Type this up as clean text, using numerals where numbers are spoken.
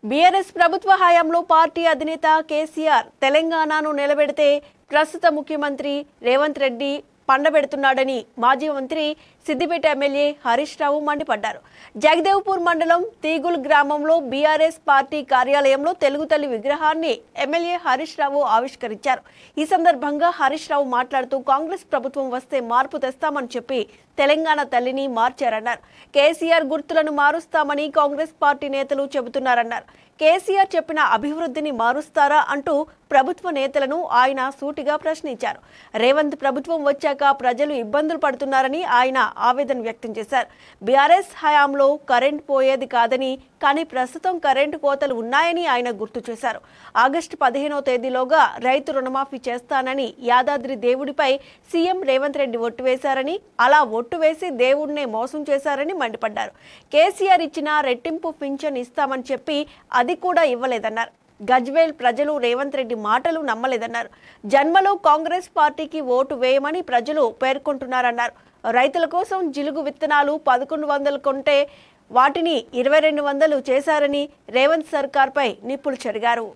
BRS ప్రభుత్వ హయాంలో party అధినేత కేసీఆర్ తెలంగాణను నిలబెడితే ప్రస్తుత ముఖ్యమంత్రి రేవంత్ రెడ్డి పండబెడుతున్నాడని మాజీ మంత్రి సిద్దిపేట ఎమ్మెల్యే హరీష్ రావు మండిపడ్డారు. జగదేవ్పూర్ మండలం తీగుల్ గ్రామంలో బీఆర్ఎస్ పార్టీ కార్యాలయంలో తెలుగు తల్లి విగ్రహాన్ని ఎమ్మెల్యే హరీష్ రావు ఆవిష్కరించారు. ఈ సందర్భంగా హరీష్ రావు మాట్లాడుతూ కాంగ్రెస్ ప్రభుత్వం వస్తే మార్పు తెస్తామని చెప్పి తెలంగాణ తల్లిని మార్చారన్నారు. కేసీఆర్ గుర్తులను మారుస్తామని కాంగ్రెస్ పార్టీ నేతలు చెబుతున్నారన్నారు. కేసీఆర్ చెప్పిన అభివృద్ధిని మారుస్తారా అంటూ ప్రభుత్వ నేతలను ఆయన సూటిగా ప్రశ్నించారు. రేవంత్ ప్రభుత్వం వచ్చాక ప్రజలు ఇబ్బందులు పడుతున్నారని ఆయన ఆవేదన వ్యక్తం చేశారు. బీఆర్ఎస్ హయాంలో కరెంట్ పోయేది కాదని, కానీ ప్రస్తుతం కరెంటు కోతలు ఉన్నాయని ఆయన గుర్తు చేశారు. ఆగస్టు 15వ తేదీలోగా రైతు రుణమాఫీ చేస్తానని యాదాద్రి దేవుడిపై సీఎం రేవంత్ రెడ్డి ఒట్టు వేశారని, అలా ఒట్టు వేసి దేవుడినే మోసం చేశారని మండిపడ్డారు. కేసీఆర్ ఇచ్చిన రెట్టింపు పింఛన్ ఇస్తామని చెప్పి అది కూడా ఇవ్వలేదన్నారు. గజ్వేల్ ప్రజలు రేవంత్ రెడ్డి మాటలు నమ్మలేదన్నారు. జన్మలో కాంగ్రెస్ పార్టీకి ఓటు వేయమని ప్రజలు పేర్కొంటున్నారన్నారు. రైతుల కోసం జిలుగు విత్తనాలు 1100 కొంటే వాటిని 2200 చేశారని రేవంత్ సర్కార్పై నిప్పులు చెరిగారు.